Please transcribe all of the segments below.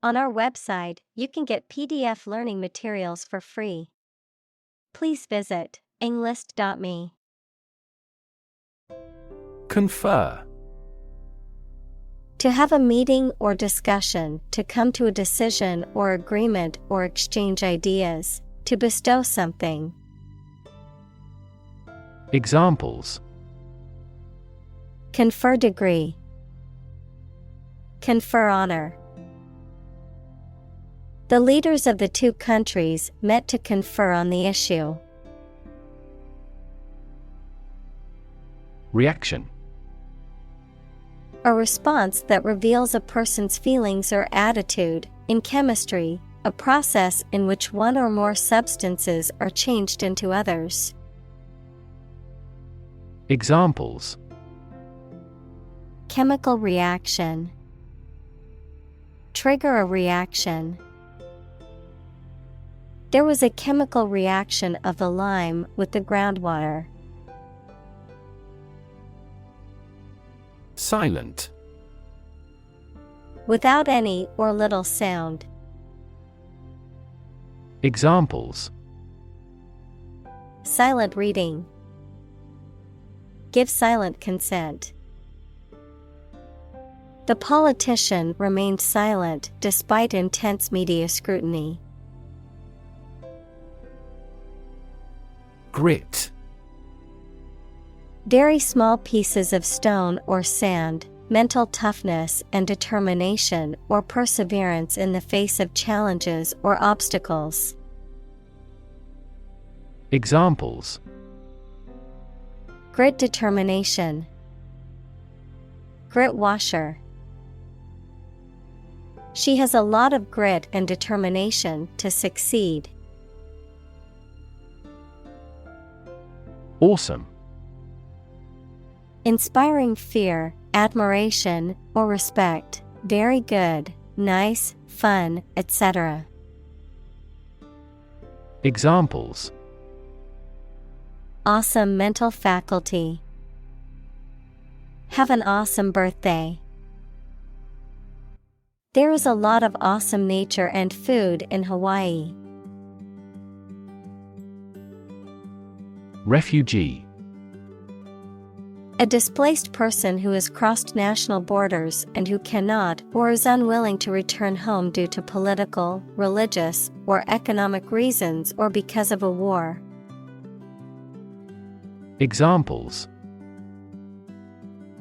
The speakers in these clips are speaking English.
On our website, you can get PDF learning materials for free. Please visit englist.me. Confer. To have a meeting or discussion, to come to a decision or agreement or exchange ideas, to bestow something. Examples: Confer degree. Confer honor. The leaders of the two countries met to confer on the issue. Reaction. A response that reveals a person's feelings or attitude. In chemistry, a process in which one or more substances are changed into others. Examples: Chemical reaction. Trigger a reaction. There was a chemical reaction of the lime with the groundwater. Silent. Without any or little sound. Examples: Silent reading. Give silent consent. The politician remained silent despite intense media scrutiny. Grit. Very small pieces of stone or sand, mental toughness and determination or perseverance in the face of challenges or obstacles. Examples: Grit determination. Grit washer. She has a lot of grit and determination to succeed. Awesome. Inspiring fear, admiration, or respect. Very good, nice, fun, etc. Examples: Awesome mental faculty. Have an awesome birthday. There is a lot of awesome nature and food in Hawaii. Refugee. A displaced person who has crossed national borders and who cannot or is unwilling to return home due to political, religious, or economic reasons or because of a war. Examples: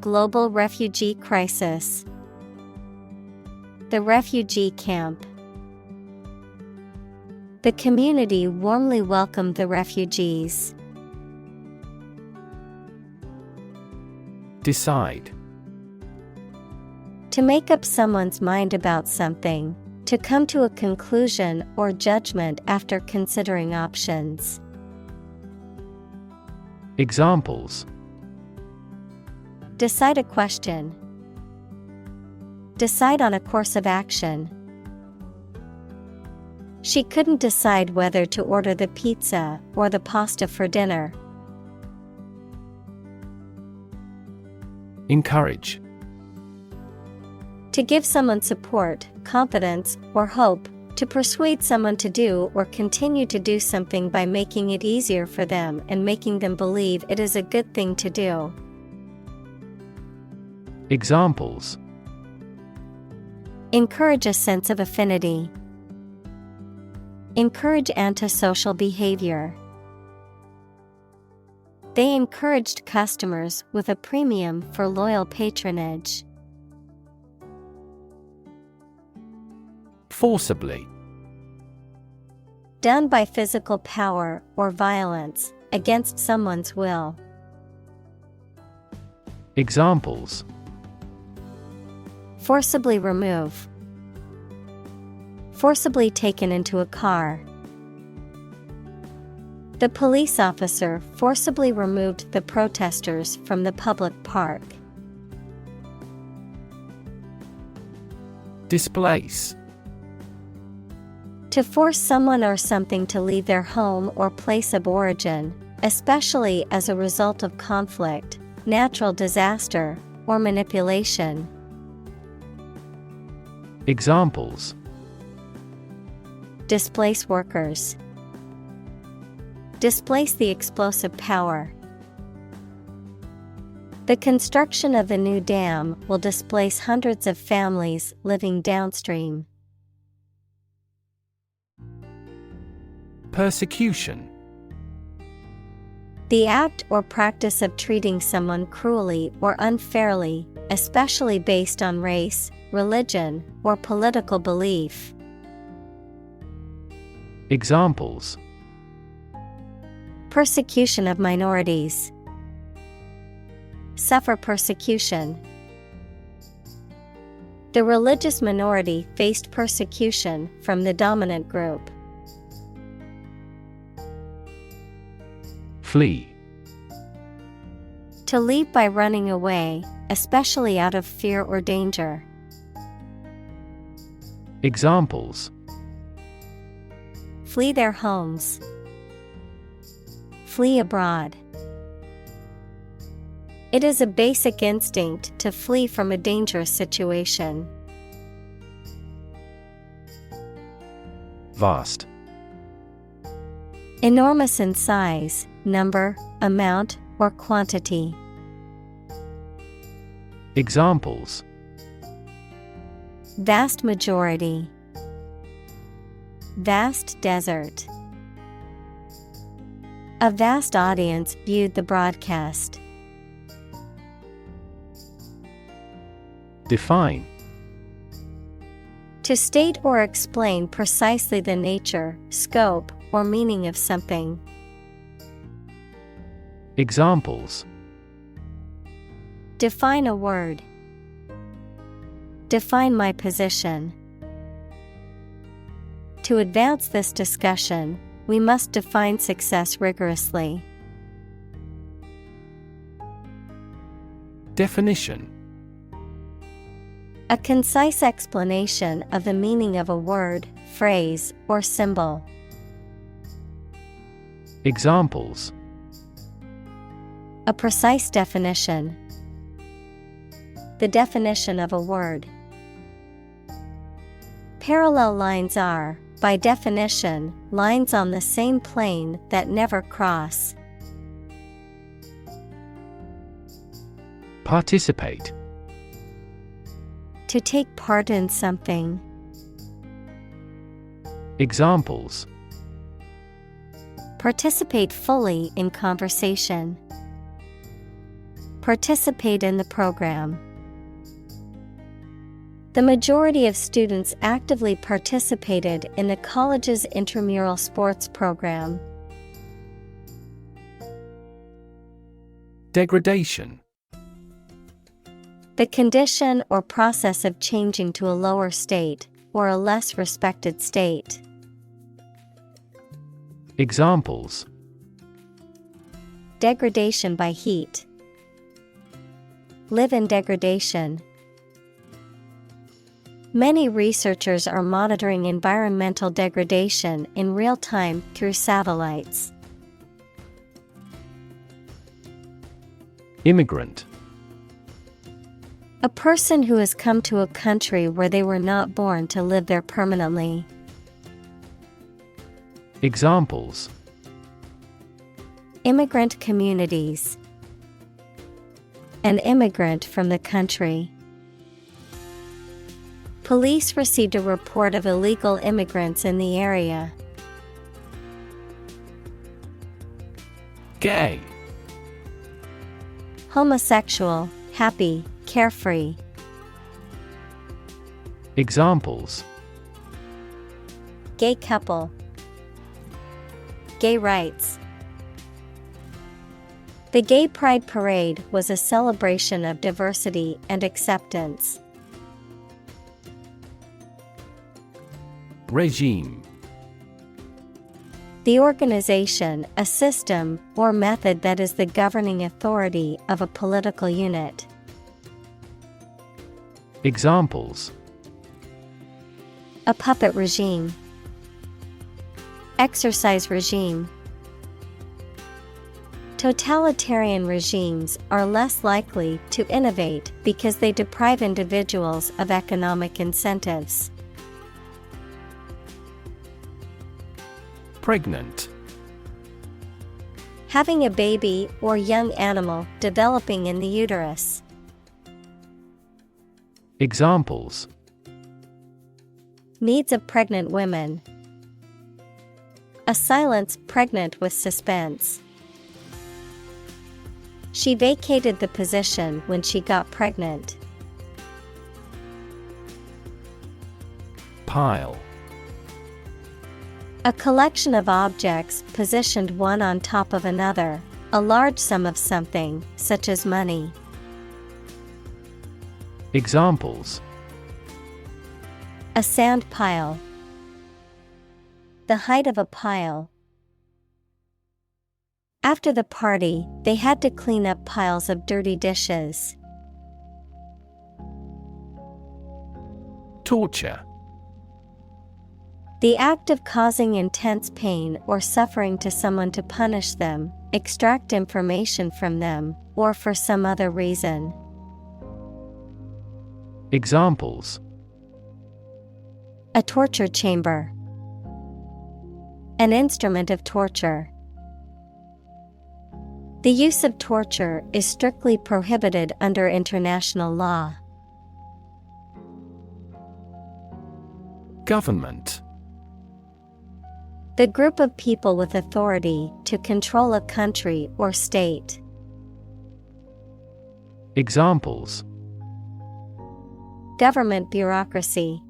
Global refugee crisis. The refugee camp. The community warmly welcomed the refugees. Decide. To make up someone's mind about something. To come to a conclusion or judgment after considering options. Examples: Decide a question. Decide on a course of action. She couldn't decide whether to order the pizza or the pasta for dinner. Encourage. To give someone support, confidence, or hope. To persuade someone to do or continue to do something by making it easier for them and making them believe it is a good thing to do. Examples: Encourage a sense of affinity. Encourage antisocial behavior. They encouraged customers with a premium for loyal patronage. Forcibly. Done by physical power or violence, against someone's will. Examples: Forcibly remove. Forcibly taken into a car. The police officer forcibly removed the protesters from the public park. Displace. To force someone or something to leave their home or place of origin, especially as a result of conflict, natural disaster, or manipulation. Examples: displace workers. Displace the explosive power. The construction of the new dam will displace hundreds of families living downstream. Persecution. The act or practice of treating someone cruelly or unfairly, especially based on race, religion, or political belief. Examples: persecution of minorities. Suffer persecution. The religious minority faced persecution from the dominant group. Flee. To leave by running away, especially out of fear or danger. Examples: flee their homes. Flee abroad. It is a basic instinct to flee from a dangerous situation. Vast. Enormous in size, number, amount, or quantity. Examples: vast majority. Vast desert. A vast audience viewed the broadcast. Define. To state or explain precisely the nature, scope, or meaning of something. Examples: define a word. Define my position. To advance this discussion, we must define success rigorously. Definition. A concise explanation of the meaning of a word, phrase, or symbol. Examples: a precise definition. The definition of a word. Parallel lines are, by definition, lines on the same plane that never cross. Participate. To take part in something. Examples: participate fully in conversation. Participate in the program. The majority of students actively participated in the college's intramural sports program. Degradation. The condition or process of changing to a lower state, or a less respected state. Examples: degradation by heat. Live in degradation. Many researchers are monitoring environmental degradation in real time through satellites. Immigrant. A person who has come to a country where they were not born to live there permanently. Examples: immigrant communities. An immigrant from the country. Police received a report of illegal immigrants in the area. Gay. Homosexual, happy, carefree. Examples: gay couple. Gay rights. The Gay Pride Parade was a celebration of diversity and acceptance. Regime. The organization, a system, or method that is the governing authority of a political unit. Examples: a puppet regime. Exercise regime. Totalitarian regimes are less likely to innovate because they deprive individuals of economic incentives. Pregnant. Having a baby or young animal developing in the uterus. Examples: Needs of pregnant women. A silence pregnant with suspense. She vacated the position when she got pregnant. Pile. A collection of objects positioned one on top of another, a large sum of something, such as money. Examples: A sand pile. The height of a pile. After the party, they had to clean up piles of dirty dishes. Torture. The act of causing intense pain or suffering to someone to punish them, extract information from them, or for some other reason. Examples: A torture chamber. An instrument of torture. The use of torture is strictly prohibited under international law. Government. The group of people with authority to control a country or state. Examples: Government bureaucracy.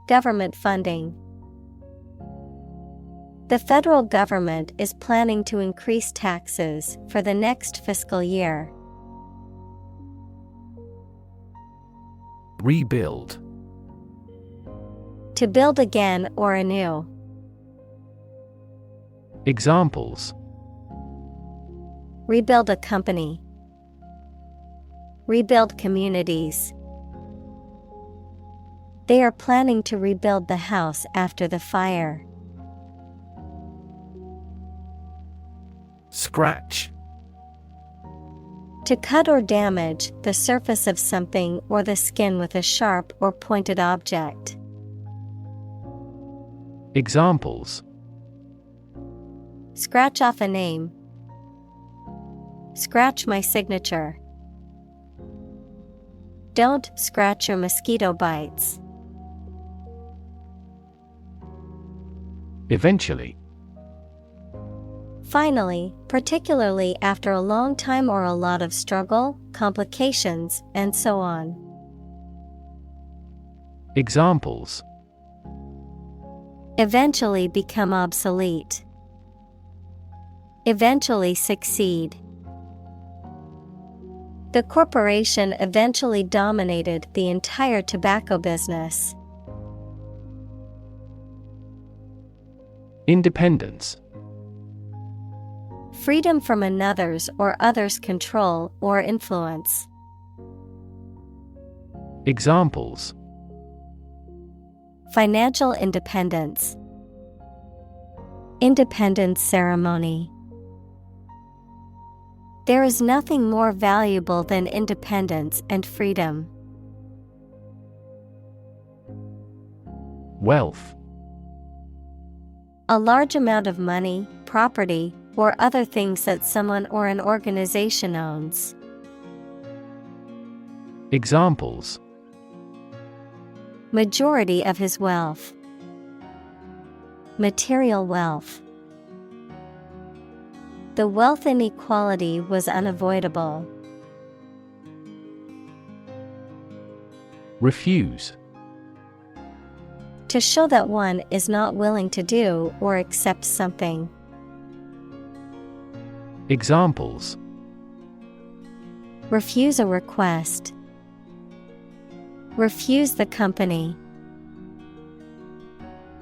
Government funding. The federal government is planning to increase taxes for the next fiscal year. Rebuild. To build again or anew. Examples: Rebuild a company. Rebuild communities. They are planning to rebuild the house after the fire. Scratch. To cut or damage the surface of something or the skin with a sharp or pointed object. Examples: Scratch off a name. Scratch my signature. Don't scratch your mosquito bites. Eventually. Finally, particularly after a long time or a lot of struggle, complications, and so on. Examples: Eventually become obsolete. Eventually succeed. The corporation eventually dominated the entire tobacco business. Independence. Freedom from another's or others' control or influence. Examples: Financial independence. Independence ceremony. There is nothing more valuable than independence and freedom. Wealth. A large amount of money, property, or other things that someone or an organization owns. Examples: Majority of his wealth. Material wealth. The wealth inequality was unavoidable. Refuse. To show that one is not willing to do or accept something. Examples: Refuse a request. Refuse the company.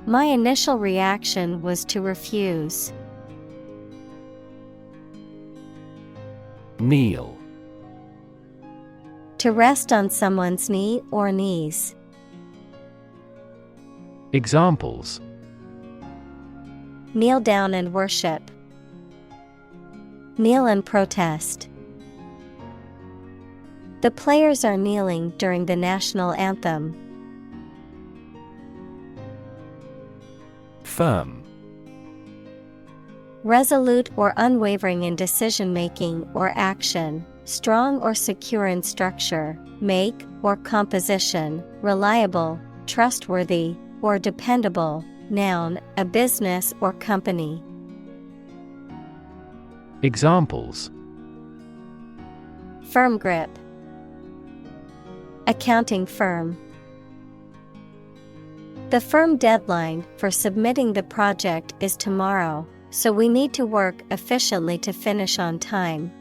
My initial reaction was to refuse. Kneel. To rest on someone's knee or knees. Examples: Kneel down and worship. Kneel and protest. The players are kneeling during the national anthem. Firm. Resolute or unwavering in decision-making or action, strong or secure in structure, make or composition, reliable, trustworthy, or dependable. Noun, a business or company. Examples: Firm grip. Accounting firm. The firm deadline for submitting the project is tomorrow, so we need to work efficiently to finish on time.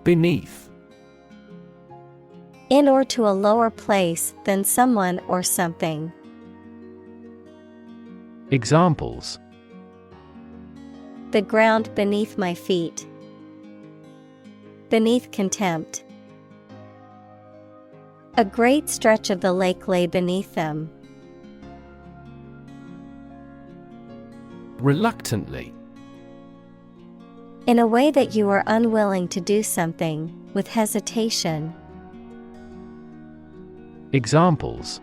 Beneath. In or to a lower place than someone or something. Examples: The ground beneath my feet. Beneath contempt. A great stretch of the lake lay beneath them. Reluctantly. In a way that you are unwilling to do something, with hesitation. Examples: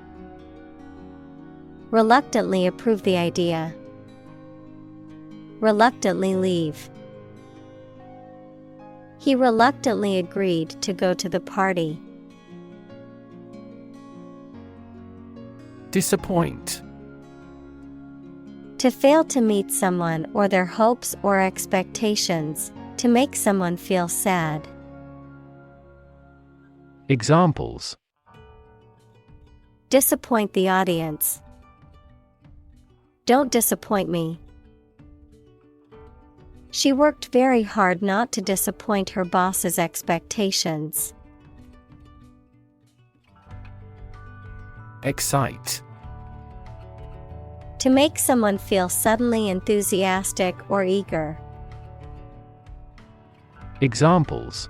Reluctantly approve the idea. Reluctantly leave. He reluctantly agreed to go to the party. Disappoint. To fail to meet someone or their hopes or expectations, to make someone feel sad. Examples: Disappoint the audience. Don't disappoint me. She worked very hard not to disappoint her boss's expectations. Excite. To make someone feel suddenly enthusiastic or eager. Examples: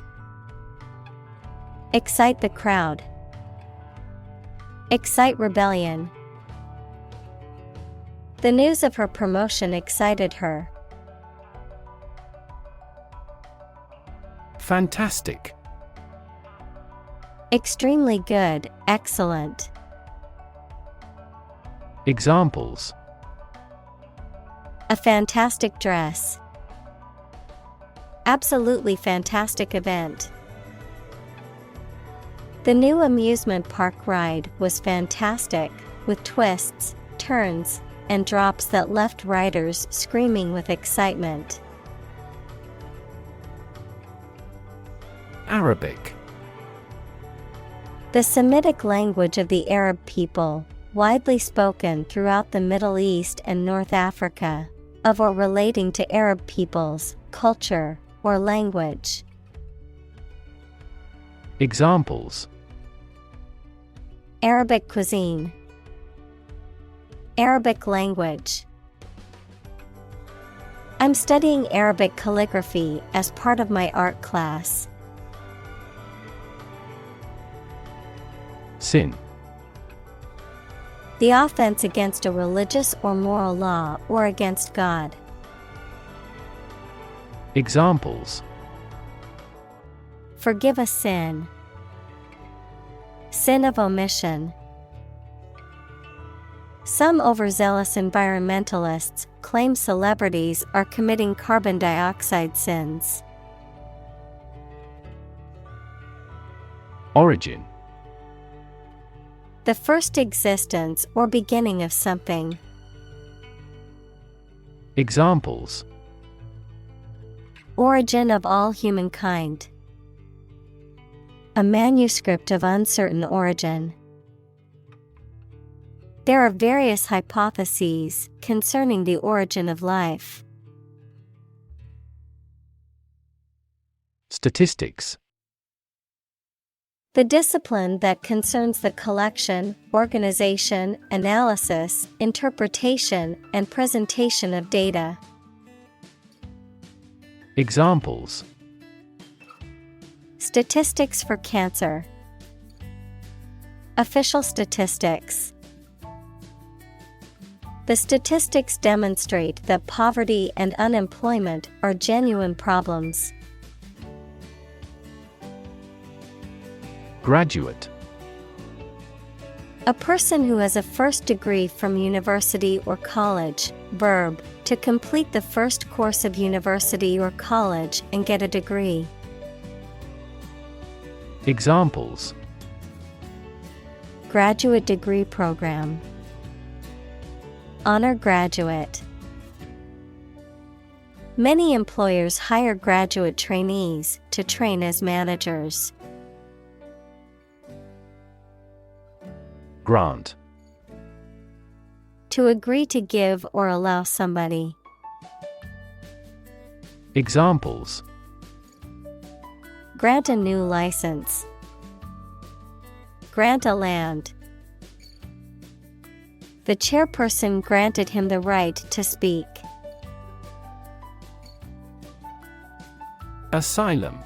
Excite the crowd. Excite rebellion. The news of her promotion excited her. Fantastic. Extremely good, excellent. Examples: A fantastic dress. Absolutely fantastic event. The new amusement park ride was fantastic, with twists, turns, and drops that left riders screaming with excitement. Arabic. The Semitic language of the Arab people, widely spoken throughout the Middle East and North Africa, of or relating to Arab peoples, culture, or language. Examples: Arabic cuisine. Arabic language. I'm studying Arabic calligraphy as part of my art class. Sin. The offense against a religious or moral law or against God. Examples: Forgive a sin. Sin of omission. Some overzealous environmentalists claim celebrities are committing carbon dioxide sins. Origin. The first existence or beginning of something. Examples: Origin of all humankind. A manuscript of uncertain origin. There are various hypotheses concerning the origin of life. Statistics. The discipline that concerns the collection, organization, analysis, interpretation, and presentation of data. Examples: Statistics for cancer. Official statistics. The statistics demonstrate that poverty and unemployment are genuine problems. Graduate. A person who has a first degree from university or college. Verb, to complete the first course of university or college and get a degree. Examples: Graduate degree program. Honor graduate. Many employers hire graduate trainees to train as managers. Grant. To agree to give or allow somebody. Examples: Grant a new license. Grant a land. The chairperson granted him the right to speak. Asylum.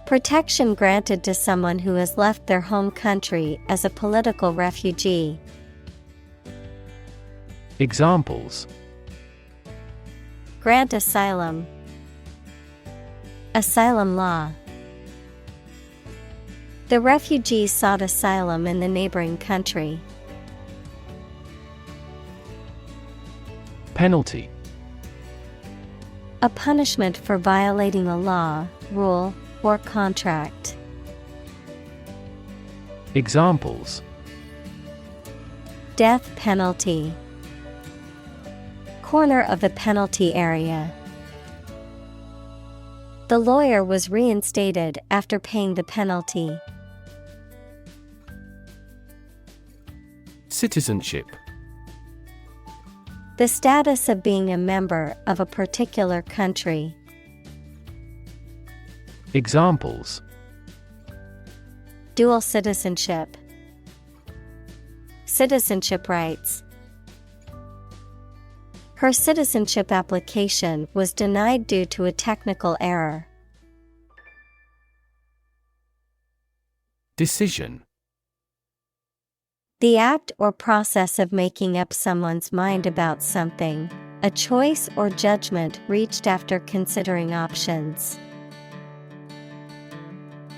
Protection granted to someone who has left their home country as a political refugee. Examples: Grant asylum. Asylum law. The refugees sought asylum in the neighboring country. Penalty. A punishment for violating a law, rule, or contract. Examples: Death penalty. Corner of the penalty area. The lawyer was reinstated after paying the penalty. Citizenship. The status of being a member of a particular country. Examples: Dual citizenship. Citizenship rights. Her citizenship application was denied due to a technical error. Decision. The act or process of making up someone's mind about something, a choice or judgment reached after considering options.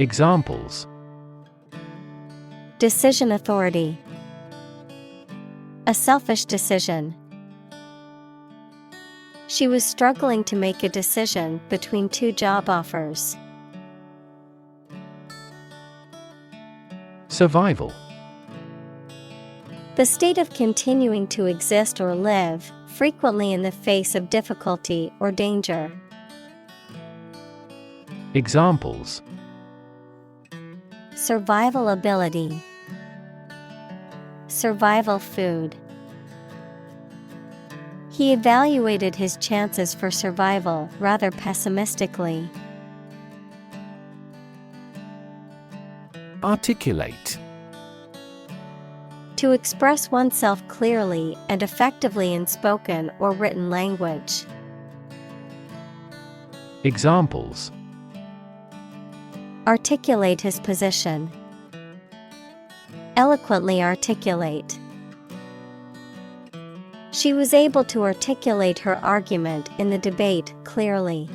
Examples: Decision authority. A selfish decision. She was struggling to make a decision between two job offers. Survival. The state of continuing to exist or live, frequently in the face of difficulty or danger. Examples: Survival ability. Survival food. He evaluated his chances for survival rather pessimistically. Articulate. To express oneself clearly and effectively in spoken or written language. Examples: Articulate his position. Eloquently articulate. She was able to articulate her argument in the debate clearly.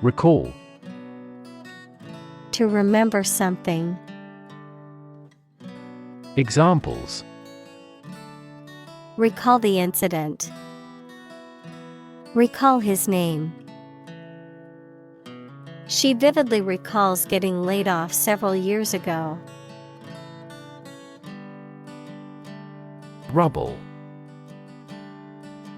Recall. To remember something. Examples: Recall the incident. Recall his name. She vividly recalls getting laid off several years ago. Rubble.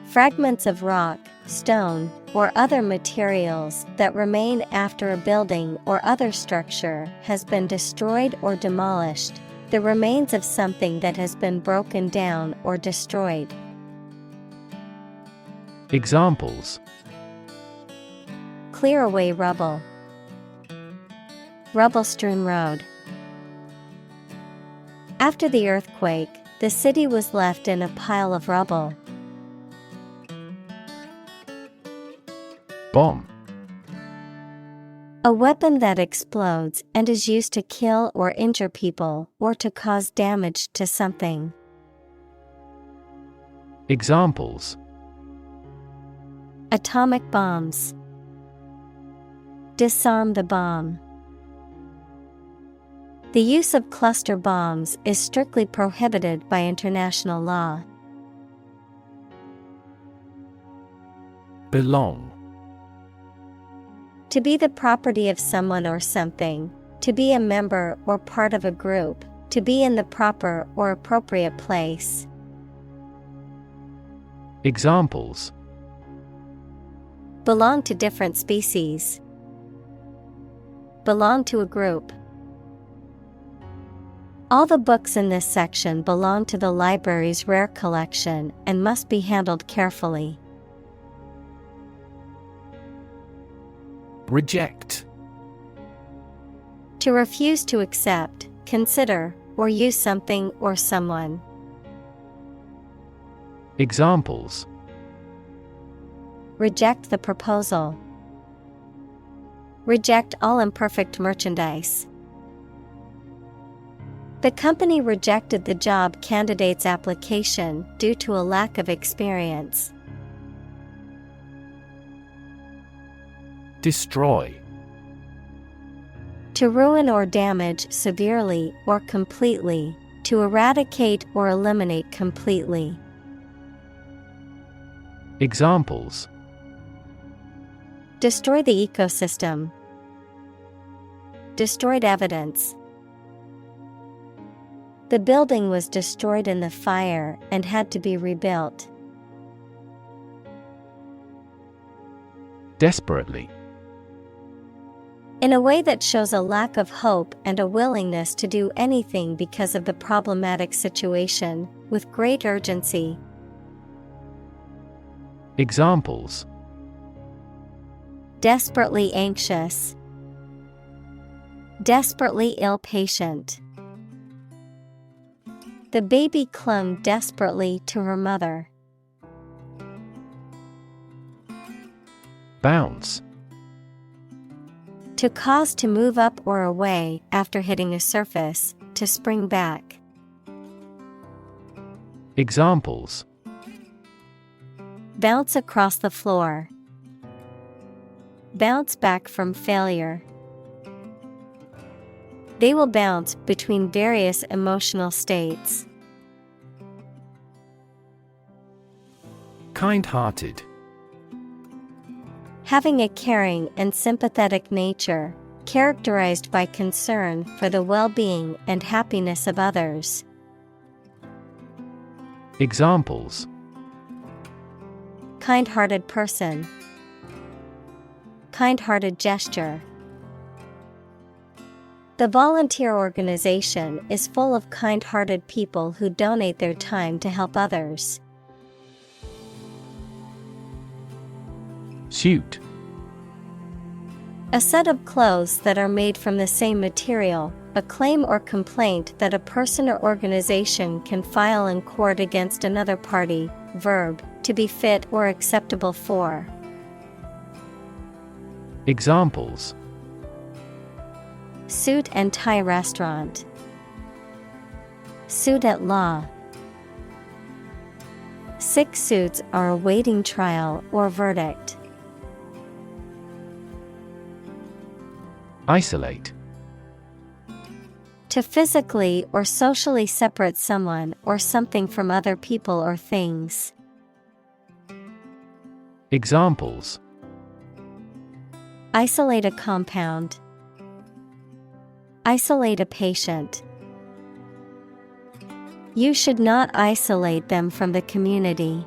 Fragments of rock, stone, or other materials that remain after a building or other structure has been destroyed or demolished, the remains of something that has been broken down or destroyed. Examples: Clear away rubble. Rubble-strewn road. After the earthquake, the city was left in a pile of rubble. Bomb. A weapon that explodes and is used to kill or injure people or to cause damage to something. Examples: Atomic bombs. Disarm the bomb. The use of cluster bombs is strictly prohibited by international law. Belong. To be the property of someone or something, to be a member or part of a group, to be in the proper or appropriate place. Examples: Belong to different species. Belong to a group. All the books in this section belong to the library's rare collection and must be handled carefully. Reject. To refuse to accept, consider, or use something or someone. Examples: Reject the proposal. Reject all imperfect merchandise. The company rejected the job candidate's application due to a lack of experience. Destroy. To ruin or damage severely or completely, to eradicate or eliminate completely. Examples: Destroy the ecosystem. Destroyed evidence. The building was destroyed in the fire and had to be rebuilt. Desperately. In a way that shows a lack of hope and a willingness to do anything because of the problematic situation, with great urgency. Examples: Desperately anxious. Desperately ill patient. The baby clung desperately to her mother. Bounce. To cause to move up or away after hitting a surface, to spring back. Examples: Bounce across the floor. Bounce back from failure. They will bounce between various emotional states. Kind-hearted. Having a caring and sympathetic nature, characterized by concern for the well-being and happiness of others. Examples: Kind-hearted person. Kind-hearted gesture. The volunteer organization is full of kind-hearted people who donate their time to help others. Suit. A set of clothes that are made from the same material, a claim or complaint that a person or organization can file in court against another party. Verb, to be fit or acceptable for. Examples: Suit and tie restaurant. Suit at law. 6 suits are awaiting trial or verdict. Isolate. To physically or socially separate someone or something from other people or things. Examples: Isolate a compound. Isolate a patient. You should not isolate them from the community.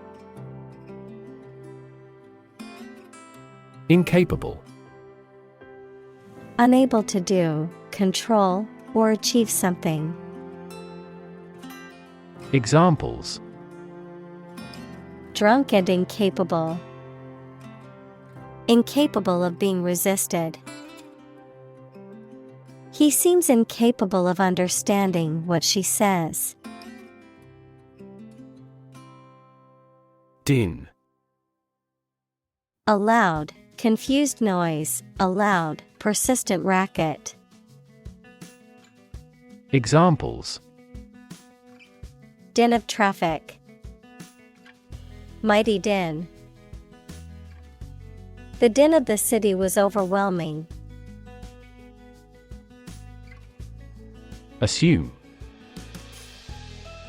Incapable. Unable to do, control, or achieve something. Examples: Drunk and incapable. Incapable of being resisted. He seems incapable of understanding what she says. Din. A loud, confused noise, a loud, persistent racket. Examples: Din of traffic. Mighty din. The din of the city was overwhelming. Assume.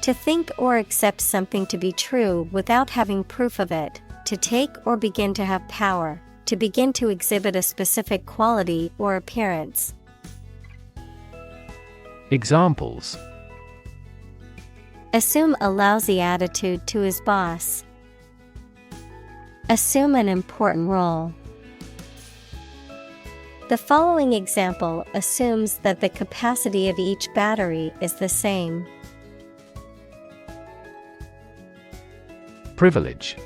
To think or accept something to be true without having proof of it, to take or begin to have power, to begin to exhibit a specific quality or appearance. Examples. Assume a lousy attitude to his boss. Assume an important role. The following example assumes that the capacity of each battery is the same. Privilege.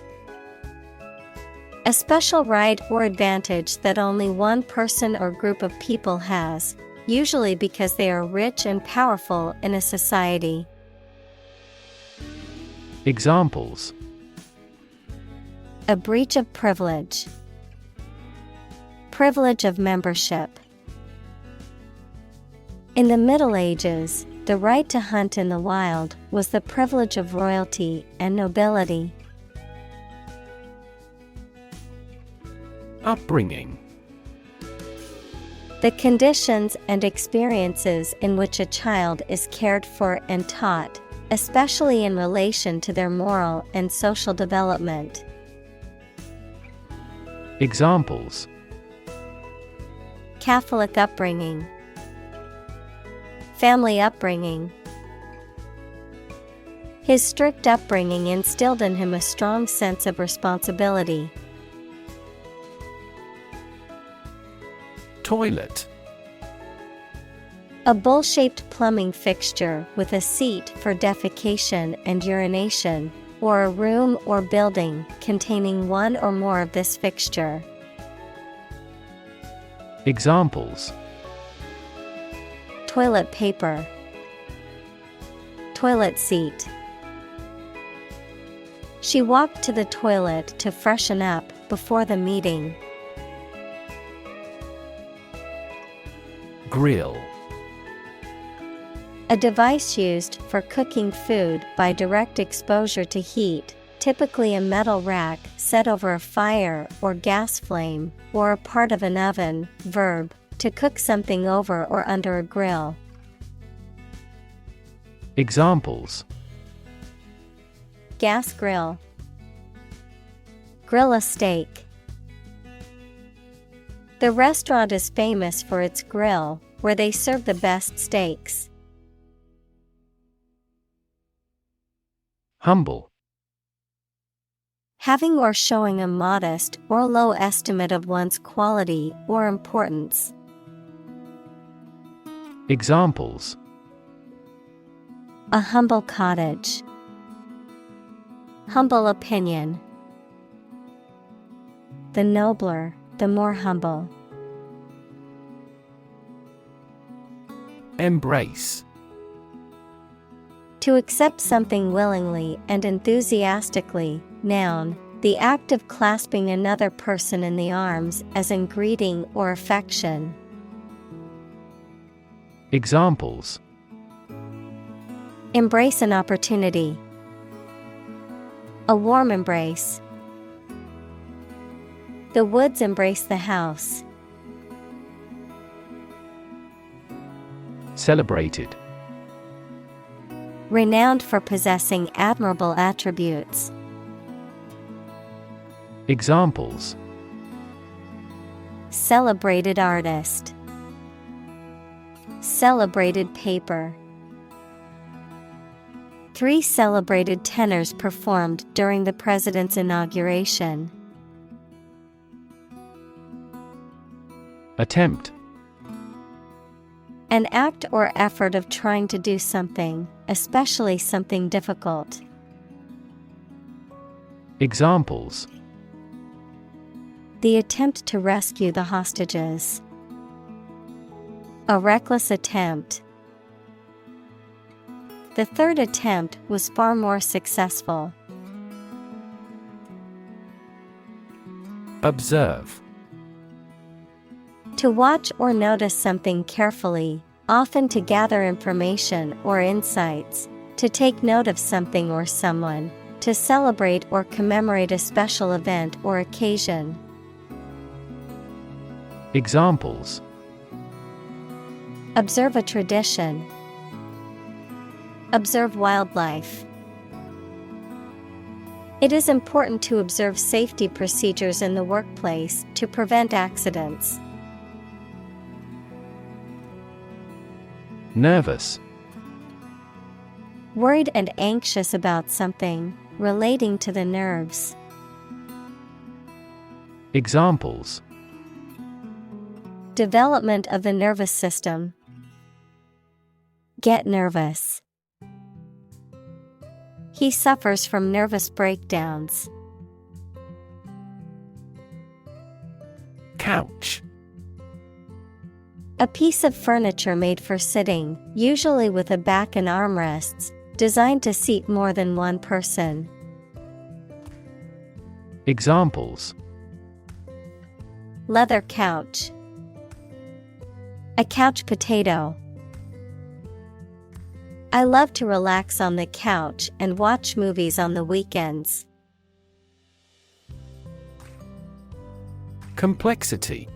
A special right or advantage that only one person or group of people has, usually because they are rich and powerful in a society. Examples. A breach of privilege. Privilege of membership. In the Middle Ages, the right to hunt in the wild was the privilege of royalty and nobility. Upbringing. The conditions and experiences in which a child is cared for and taught, especially in relation to their moral and social development. Examples. Catholic upbringing. Family upbringing. His strict upbringing instilled in him a strong sense of responsibility. Toilet. A bowl-shaped plumbing fixture with a seat for defecation and urination, or a room or building containing one or more of this fixture. Examples. Toilet paper. Toilet seat. She walked to the toilet to freshen up before the meeting. Grill. A device used for cooking food by direct exposure to heat, typically a metal rack set over a fire or gas flame, or a part of an oven. Verb, to cook something over or under a grill. Examples. Gas grill. Grill a steak. The restaurant is famous for its grill, where they serve the best steaks. Humble. Having or showing a modest or low estimate of one's quality or importance. Examples. A humble cottage. Humble opinion. The nobler, the more humble. Embrace. To accept something willingly and enthusiastically. Noun, the act of clasping another person in the arms as in greeting or affection. Examples. Embrace an opportunity. A warm embrace. The woods embrace the house. Celebrated. Renowned for possessing admirable attributes. Examples. Celebrated artist. Celebrated paper. 3 celebrated tenors performed during the president's inauguration. Attempt. An act or effort of trying to do something, especially something difficult. Examples. The attempt to rescue the hostages. A reckless attempt. The third attempt was far more successful. Observe. To watch or notice something carefully, often to gather information or insights, to take note of something or someone, to celebrate or commemorate a special event or occasion. Examples. Observe a tradition. Observe wildlife. It is important to observe safety procedures in the workplace to prevent accidents. Nervous. Worried and anxious about something, relating to the nerves. Examples: Development of the nervous system. Get nervous. He suffers from nervous breakdowns. Couch. A piece of furniture made for sitting, usually with a back and armrests, designed to seat more than one person. Examples: Leather couch. A couch potato. I love to relax on the couch and watch movies on the weekends. Complexity.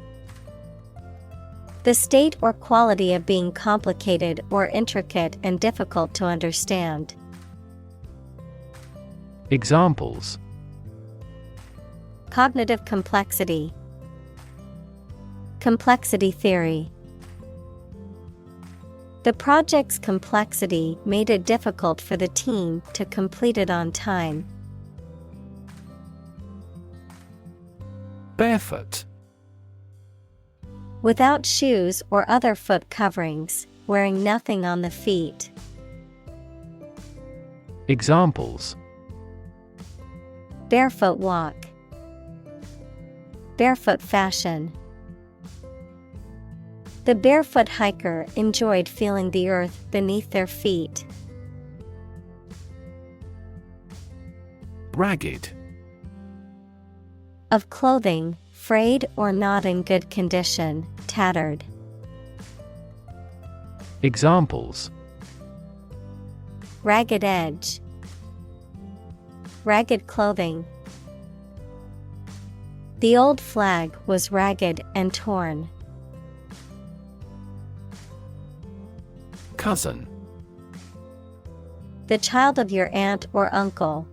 The state or quality of being complicated or intricate and difficult to understand. Examples: Cognitive complexity. Complexity theory. The project's complexity made it difficult for the team to complete it on time. Barefoot. Without shoes or other foot coverings, wearing nothing on the feet. Examples: Barefoot walk. Barefoot fashion. The barefoot hiker enjoyed feeling the earth beneath their feet. Ragged. Of clothing, frayed or not in good condition, tattered. Examples: Ragged edge. Ragged clothing. The old flag was ragged and torn. Cousin. The child of your aunt or uncle.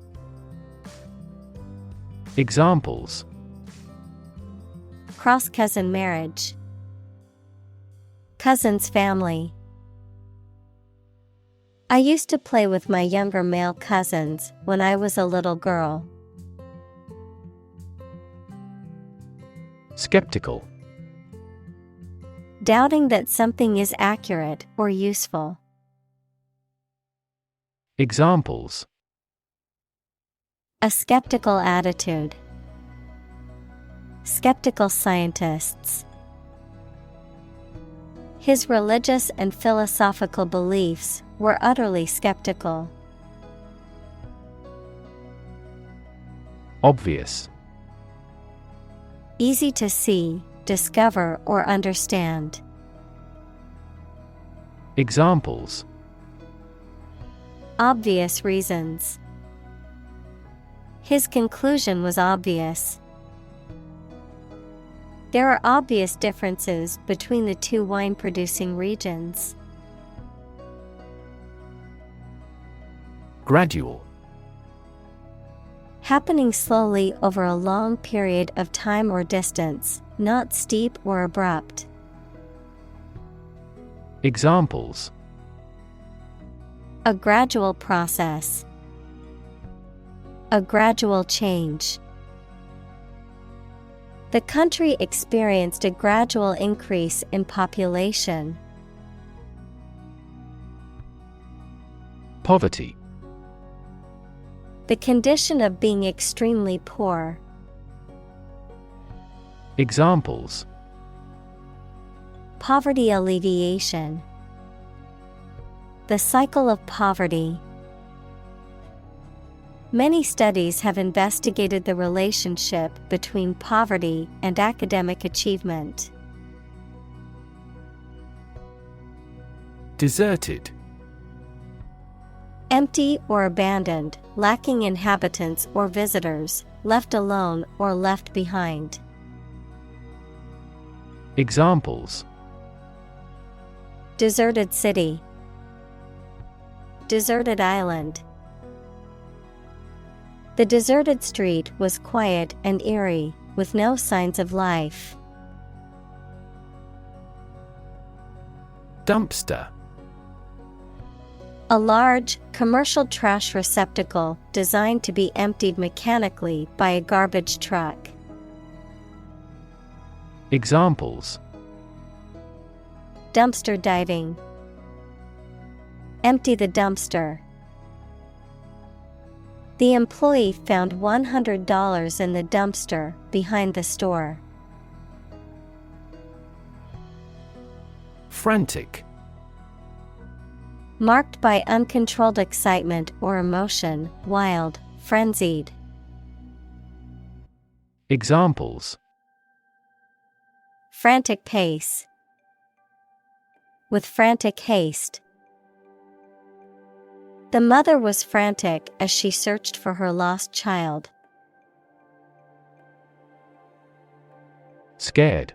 Examples: Cross-cousin marriage. Cousin's family. I used to play with my younger male cousins when I was a little girl. Skeptical. Doubting that something is accurate or useful. Examples: A skeptical attitude. Skeptical scientists. His religious and philosophical beliefs were utterly skeptical. Obvious. Easy to see, discover or understand. Examples: Obvious reasons. His conclusion was obvious. There are obvious differences between the two wine-producing regions. Gradual. Happening slowly over a long period of time or distance, not steep or abrupt. Examples: A gradual process. A gradual change. The country experienced a gradual increase in population. Poverty. The condition of being extremely poor. Examples: Poverty alleviation. The cycle of poverty. Many studies have investigated the relationship between poverty and academic achievement. Deserted. Empty or abandoned, lacking inhabitants or visitors, left alone or left behind. Examples: Deserted city. deserted island. The deserted street was quiet and eerie, with no signs of life. Dumpster. A large, commercial trash receptacle designed to be emptied mechanically by a garbage truck. Examples: dumpster diving. Empty the dumpster. The employee found $100 in the dumpster behind the store. Frantic. Marked by uncontrolled excitement or emotion, wild, frenzied. Examples: frantic pace. With frantic haste. The mother was frantic as she searched for her lost child. Scared.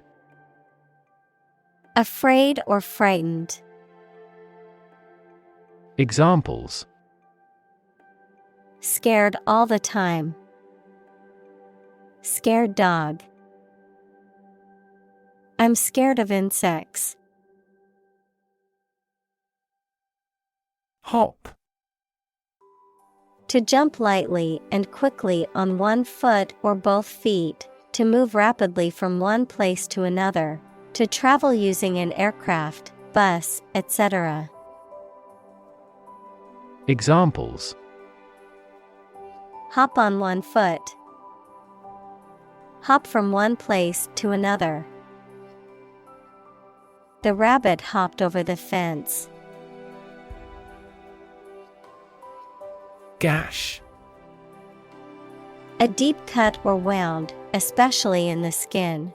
Afraid or frightened. Examples: scared all the time. Scared dog. I'm scared of insects. Hop. To jump lightly and quickly on one foot or both feet, to move rapidly from one place to another, to travel using an aircraft, bus, etc. Examples: hop on one foot. Hop from one place to another. The rabbit hopped over the fence. Gash. A deep cut or wound, especially in the skin.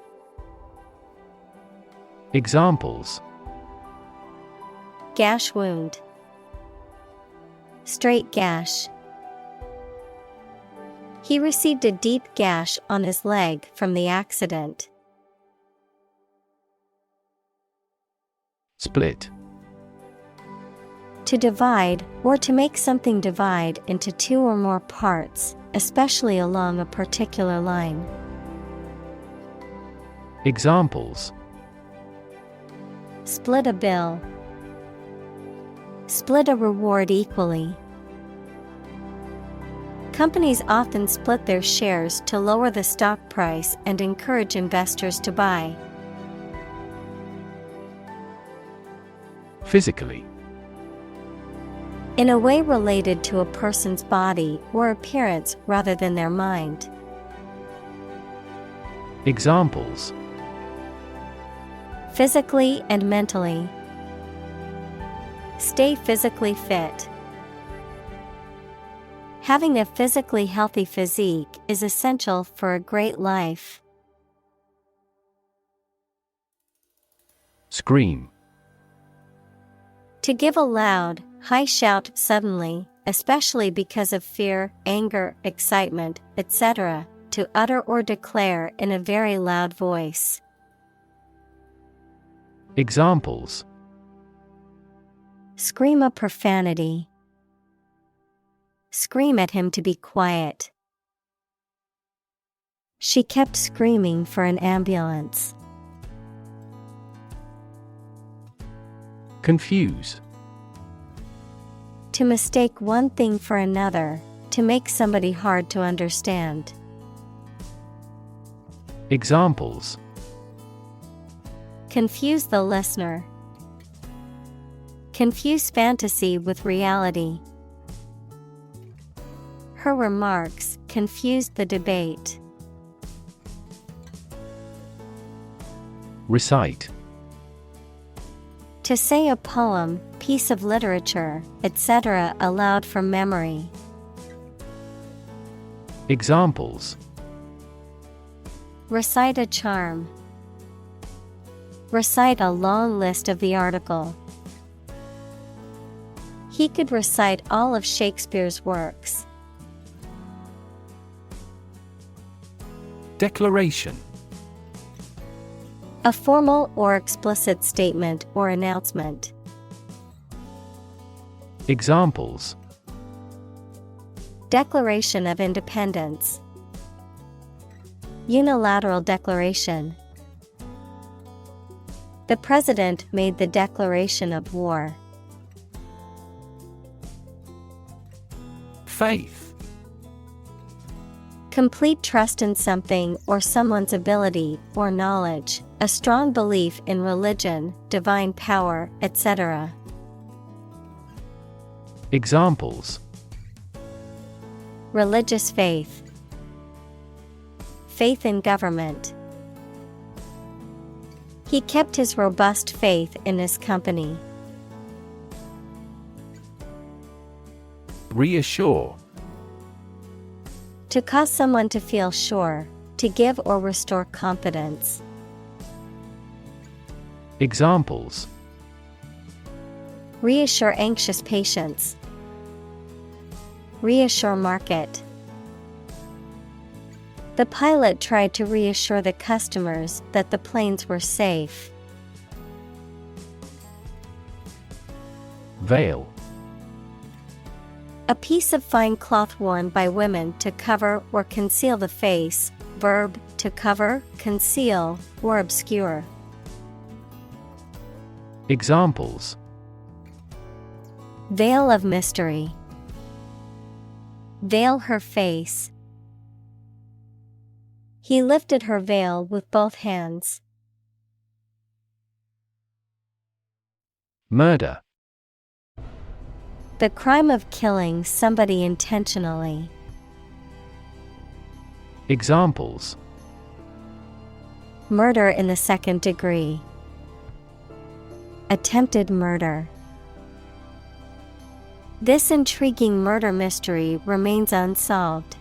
Examples: gash wound. Straight gash. He received a deep gash on his leg from the accident. Split. To divide, or to make something divide into two or more parts, especially along a particular line. Examples: split a bill. Split a reward equally. Companies often split their shares to lower the stock price and encourage investors to buy. Physically. In a way related to a person's body or appearance rather than their mind. Examples: physically and mentally. Stay physically fit. Having a physically healthy physique is essential for a great life. Scream. To give a loud, high shout suddenly, especially because of fear, anger, excitement, etc., to utter or declare in a very loud voice. Examples: scream a profanity. Scream at him to be quiet. She kept screaming for an ambulance. Confuse. To mistake one thing for another, to make somebody hard to understand. Examples: confuse the listener. Confuse fantasy with reality. Her remarks confused the debate. Recite. To say a poem, piece of literature, etc. aloud from memory. Examples: recite a charm. Recite a long list of the article. He could recite all of Shakespeare's works. Declaration. A formal or explicit statement or announcement. Examples: Declaration of Independence. Unilateral declaration. The president made the declaration of war. Faith. Complete trust in something or someone's ability or knowledge, a strong belief in religion, divine power, etc. Examples: Religious faith. Faith in government. He kept his robust faith in his company. Reassure. To cause someone to feel sure, to give or restore confidence. Examples: Reassure anxious patients. Reassure market. The pilot tried to reassure the customers that the planes were safe. Veil. A piece of fine cloth worn by women to cover or conceal the face. Verb, to cover, conceal, or obscure. Examples: Veil of mystery. Veil her face. He lifted her veil with both hands. Murder. The crime of killing somebody intentionally. Examples: Murder in the second degree. Attempted murder. This intriguing murder mystery remains unsolved.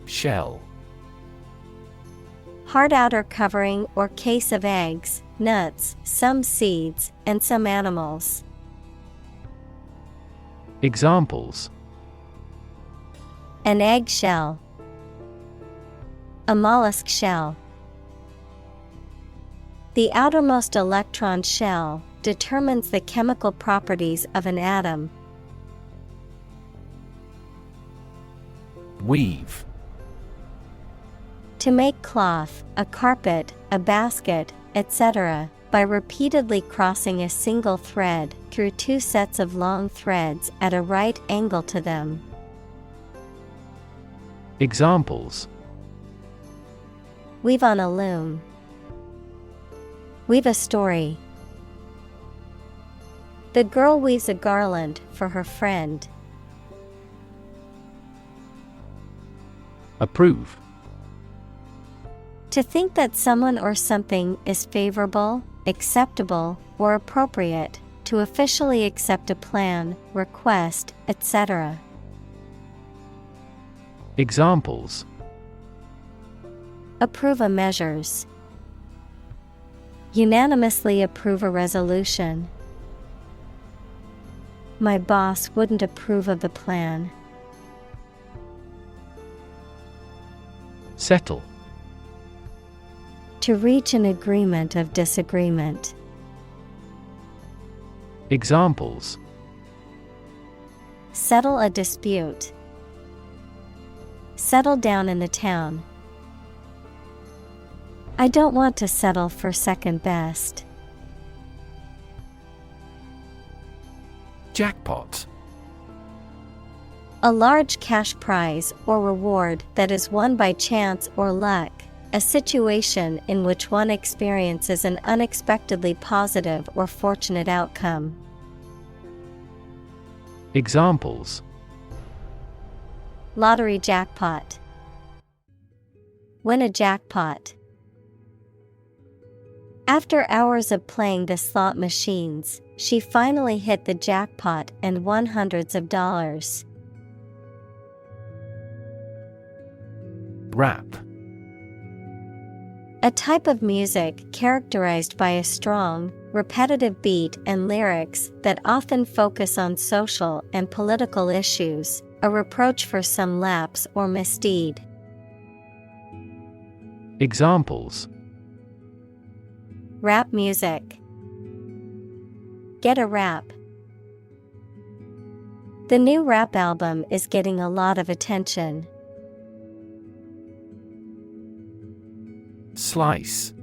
Shell. Hard outer covering or case of eggs, nuts, some seeds, and some animals. Examples: An egg shell. A mollusk shell. The outermost electron shell determines the chemical properties of an atom. Weave. To make cloth, a carpet, a basket, etc., by repeatedly crossing a single thread through two sets of long threads at a right angle to them. Examples: Weave on a loom. Weave a story. The girl weaves a garland for her friend. Approve. To think that someone or something is favorable, acceptable, or appropriate, to officially accept a plan, request, etc. Examples: Approve of measures. Unanimously approve a resolution. My boss wouldn't approve of the plan. Settle. To reach an agreement of disagreement. Examples: Settle a dispute. Settle down in the town. I don't want to settle for second best. Jackpot. A large cash prize or reward that is won by chance or luck, a situation in which one experiences an unexpectedly positive or fortunate outcome. Examples: Lottery jackpot. Win a jackpot. After hours of playing the slot machines, she finally hit the jackpot and won hundreds of dollars. Rap. A type of music characterized by a strong, repetitive beat and lyrics that often focus on social and political issues, a reproach for some lapse or misdeed. Examples: Rap music. Get a rap. The new rap album is getting a lot of attention. Slice.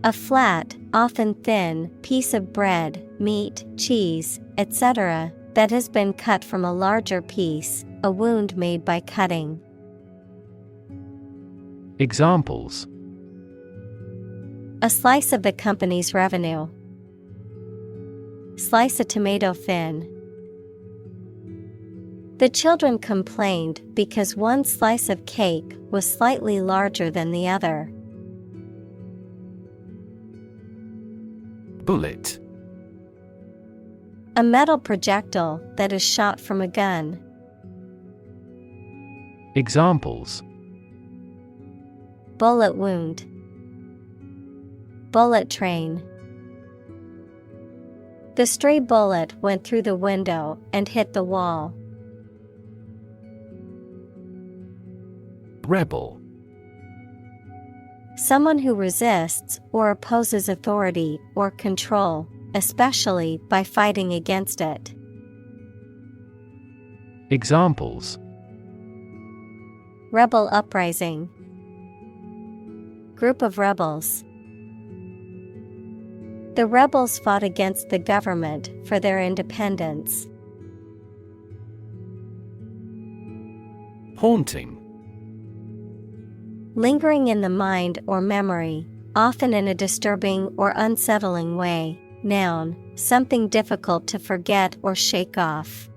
A flat, often thin, piece of bread, meat, cheese, etc., that has been cut from a larger piece, a wound made by cutting. Examples: A slice of the company's revenue. Slice a tomato thin. The children complained because one slice of cake was slightly larger than the other. Bullet. A metal projectile that is shot from a gun. Examples: Bullet wound. Bullet train. The stray bullet went through the window and hit the wall. Rebel. Someone who resists or opposes authority or control, especially by fighting against it. Examples: Rebel uprising. Group of rebels. The rebels fought against the government for their independence. Haunting. Lingering in the mind or memory, often in a disturbing or unsettling way. Noun, something difficult to forget or shake off.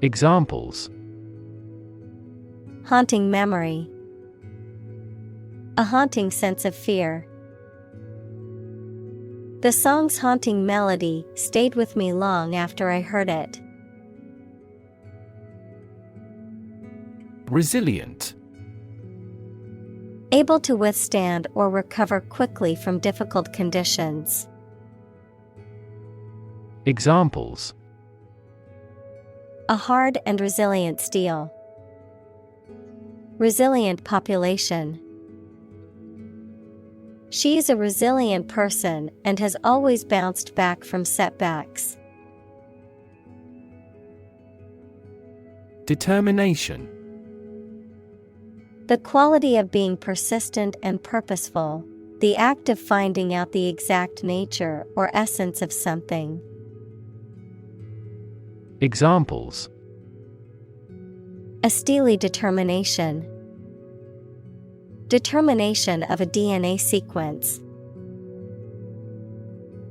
Examples: Haunting memory. A haunting sense of fear. The song's haunting melody stayed with me long after I heard it. Resilient. Able to withstand or recover quickly from difficult conditions. Examples: A hard and resilient steel. Resilient population. She is a resilient person and has always bounced back from setbacks. Determination. The quality of being persistent and purposeful, the act of finding out the exact nature or essence of something. Examples: A steely determination. Determination of a DNA sequence.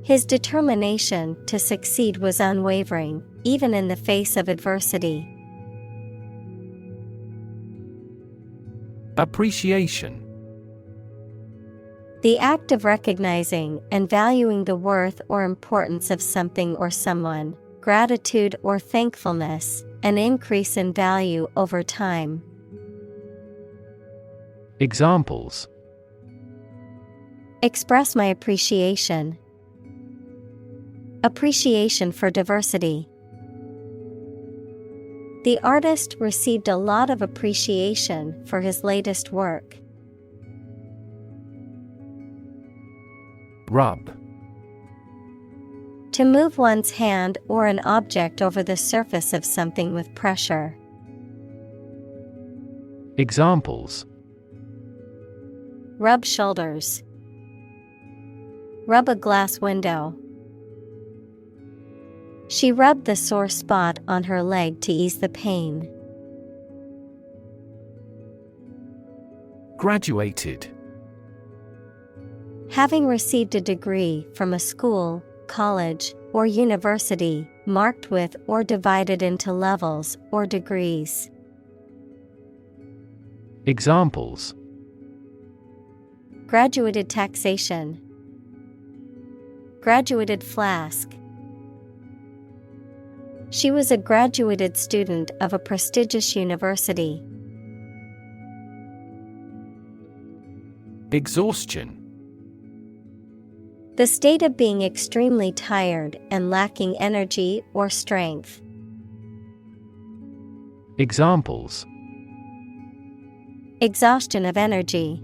His determination to succeed was unwavering, even in the face of adversity. Appreciation. The act of recognizing and valuing the worth or importance of something or someone, gratitude or thankfulness, an increase in value over time. Examples: Express my appreciation. Appreciation for diversity. The artist received a lot of appreciation for his latest work. Rub. To move one's hand or an object over the surface of something with pressure. Examples: Rub shoulders. Rub a glass window. She rubbed the sore spot on her leg to ease the pain. Graduated. Having received a degree from a school, college, or university, marked with or divided into levels or degrees. Examples: Graduated taxation. Graduated flask. She was a graduated student of a prestigious university. Exhaustion. The state of being extremely tired and lacking energy or strength. Examples: Exhaustion of energy.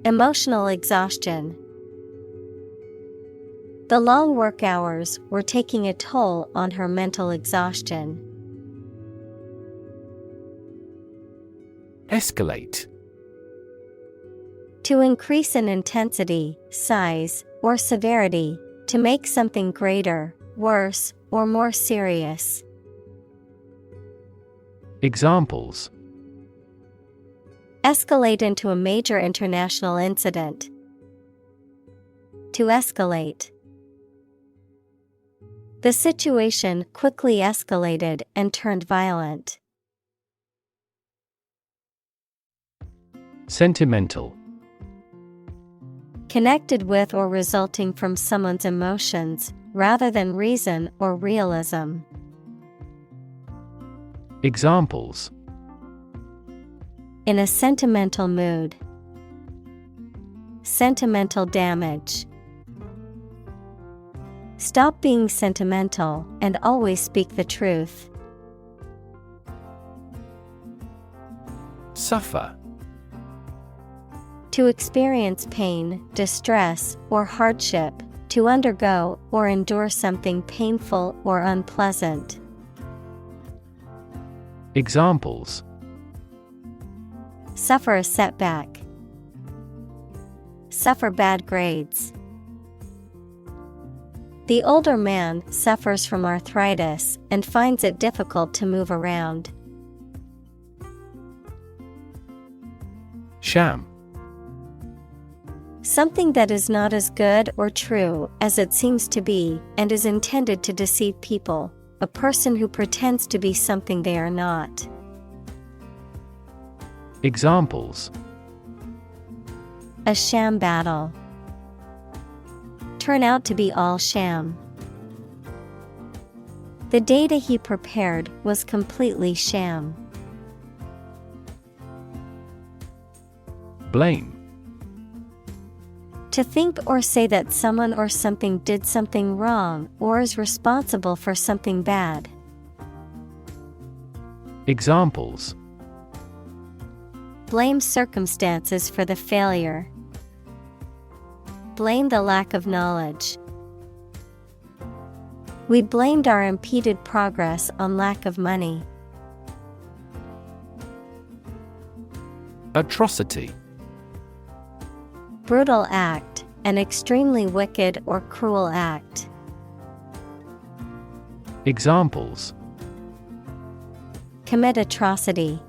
Emotional exhaustion. The long work hours were taking a toll on her mental exhaustion. Escalate. To increase in intensity, size, or severity, to make something greater, worse, or more serious. Examples: Escalate into a major international incident. To escalate. The situation quickly escalated and turned violent. Sentimental. Connected with or resulting from someone's emotions, rather than reason or realism. Examples: In a sentimental mood. Sentimental damage. Stop being sentimental and always speak the truth. Suffer. To experience pain, distress, or hardship, to undergo or endure something painful or unpleasant. Examples: Suffer a setback. Suffer bad grades. The older man suffers from arthritis and finds it difficult to move around. Sham. Something that is not as good or true as it seems to be and is intended to deceive people, a person who pretends to be something they are not. Examples: A sham battle. Turn out to be all sham. The data he prepared was completely sham. Blame. To think or say that someone or something did something wrong or is responsible for something bad. Examples: Blame circumstances for the failure. Blame the lack of knowledge. We blamed our impeded progress on lack of money. Atrocity. Brutal act, an extremely wicked or cruel act. Examples: Commit atrocity.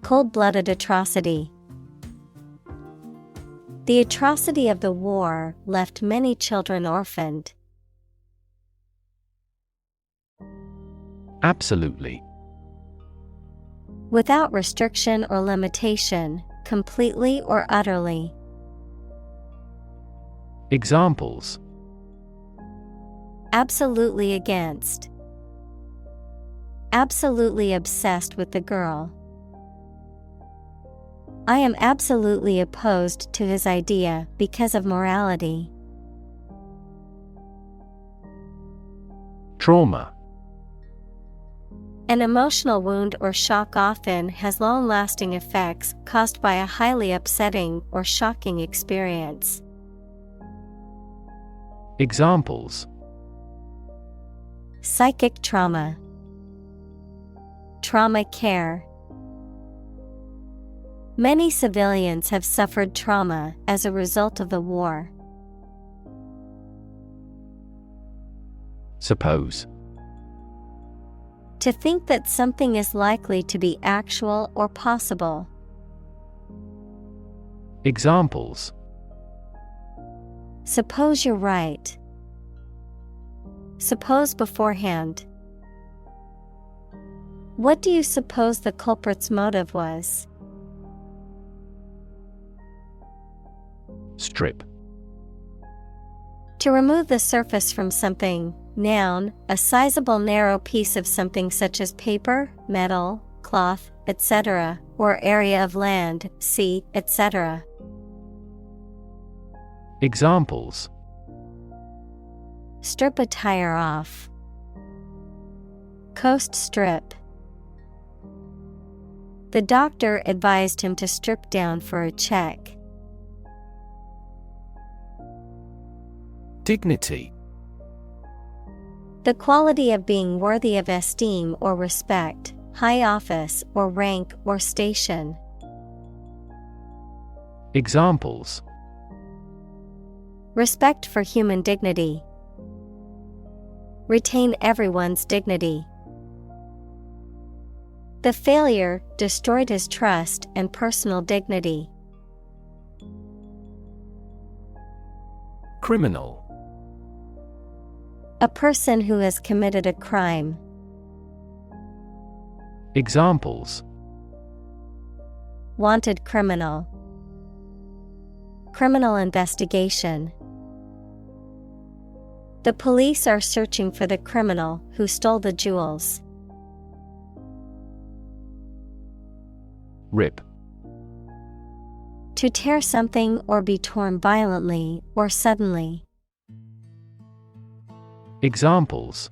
Cold-blooded atrocity. The atrocity of the war left many children orphaned. Absolutely. Without restriction or limitation, completely or utterly. Examples: Absolutely against. Absolutely obsessed with the girl. I am absolutely opposed to his idea because of morality. Trauma. An emotional wound or shock often has long-lasting effects caused by a highly upsetting or shocking experience. Examples: Psychic trauma. Trauma care. Many civilians have suffered trauma as a result of the war. Suppose. To think that something is likely to be actual or possible. Examples: Suppose you're right. Suppose beforehand. What do you suppose the culprit's motive was? Strip. To remove the surface from something. Noun, a sizable narrow piece of something such as paper, metal, cloth, etc., or area of land, sea, etc. Examples: Strip a tire off. Coast strip. The doctor advised him to strip down for a check. Dignity. The quality of being worthy of esteem or respect, high office or rank or station. Examples: Respect for human dignity. Retain everyone's dignity. The failure destroyed his trust and personal dignity. Criminal. A person who has committed a crime. Examples: Wanted criminal. Criminal investigation. The police are searching for the criminal who stole the jewels. Rip. To tear something or be torn violently or suddenly. Examples: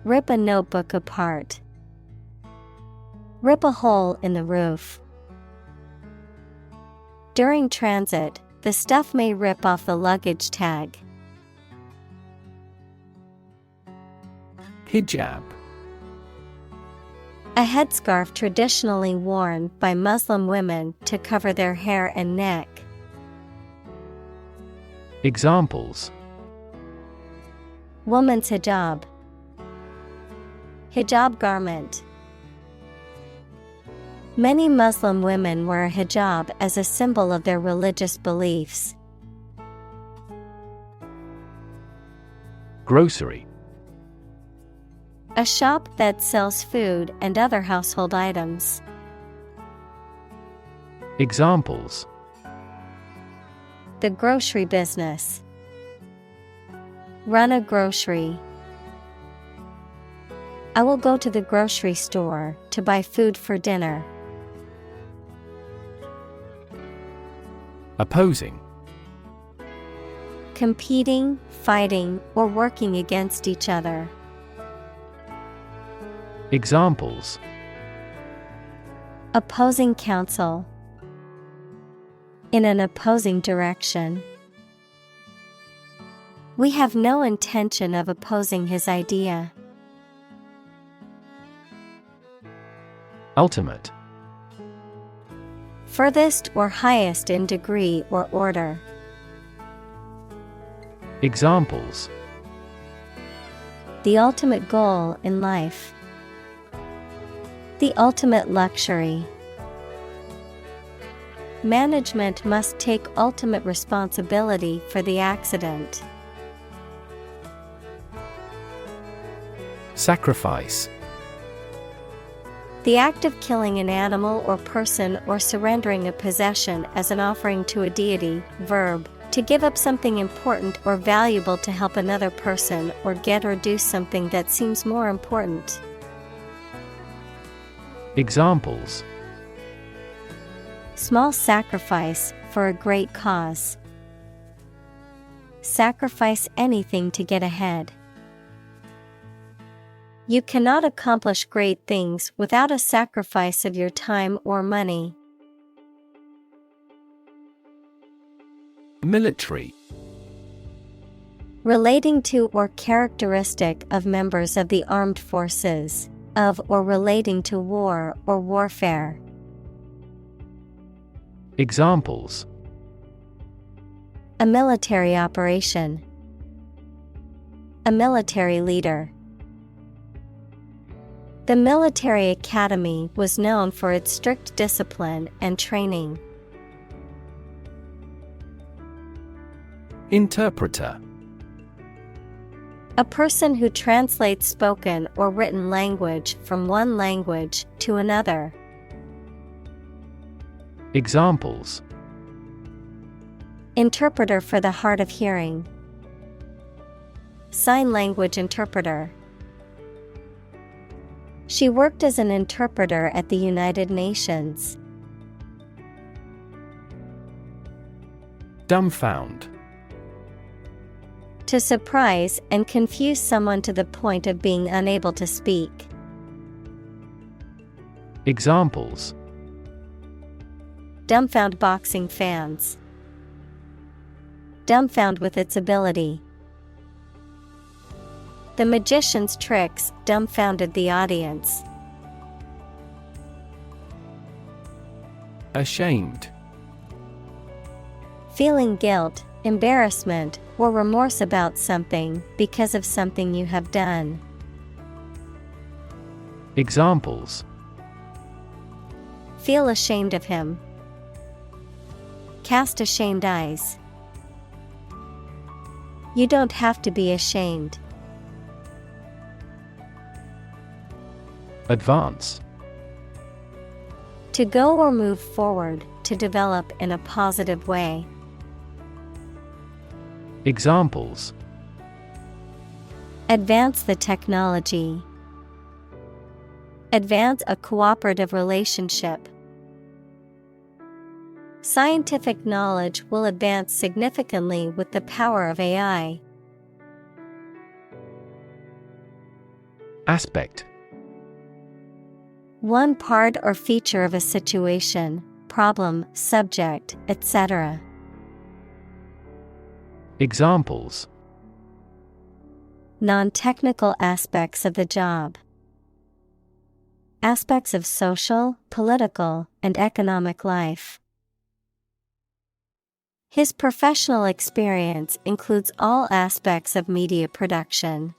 Rip a notebook apart. Rip a hole in the roof. During transit, the stuff may rip off the luggage tag. Hijab. A headscarf traditionally worn by Muslim women to cover their hair and neck. Examples: Woman's hijab. Hijab garment. Many Muslim women wear a hijab as a symbol of their religious beliefs. Grocery. A shop that sells food and other household items. Examples: The grocery business. Run a grocery. I will go to the grocery store to buy food for dinner. Opposing. Competing, fighting, or working against each other. Examples: Opposing counsel. In an opposing direction. We have no intention of opposing his idea. Ultimate. Furthest or highest in degree or order. Examples: The ultimate goal in life. The ultimate luxury. Management must take ultimate responsibility for the accident. Sacrifice. The act of killing an animal or person or surrendering a possession as an offering to a deity. Verb, to give up something important or valuable to help another person or get or do something that seems more important. Examples: Small sacrifice for a great cause. Sacrifice anything to get ahead. You cannot accomplish great things without a sacrifice of your time or money. Military. Relating to or characteristic of members of the armed forces, of or relating to war or warfare. Examples: A military operation. A military leader. The military academy was known for its strict discipline and training. Interpreter. A person who translates spoken or written language from one language to another. Examples: Interpreter for the hard of hearing. Sign language interpreter. She worked as an interpreter at the United Nations. Dumbfound. To surprise and confuse someone to the point of being unable to speak. Examples: Dumbfound boxing fans. dumbfound with its ability. The magician's tricks dumbfounded the audience. Ashamed. Feeling guilt, embarrassment, or remorse about something because of something you have done. Examples: Feel ashamed of him. Cast ashamed eyes. You don't have to be ashamed. Advance. To go or move forward, to develop in a positive way. Examples: Advance the technology. Advance a cooperative relationship. Scientific knowledge will advance significantly with the power of AI. Aspect. One part or feature of a situation, problem, subject, etc. Examples: Non-technical aspects of the job. Aspects of social, political, and economic life. His professional experience includes all aspects of media production.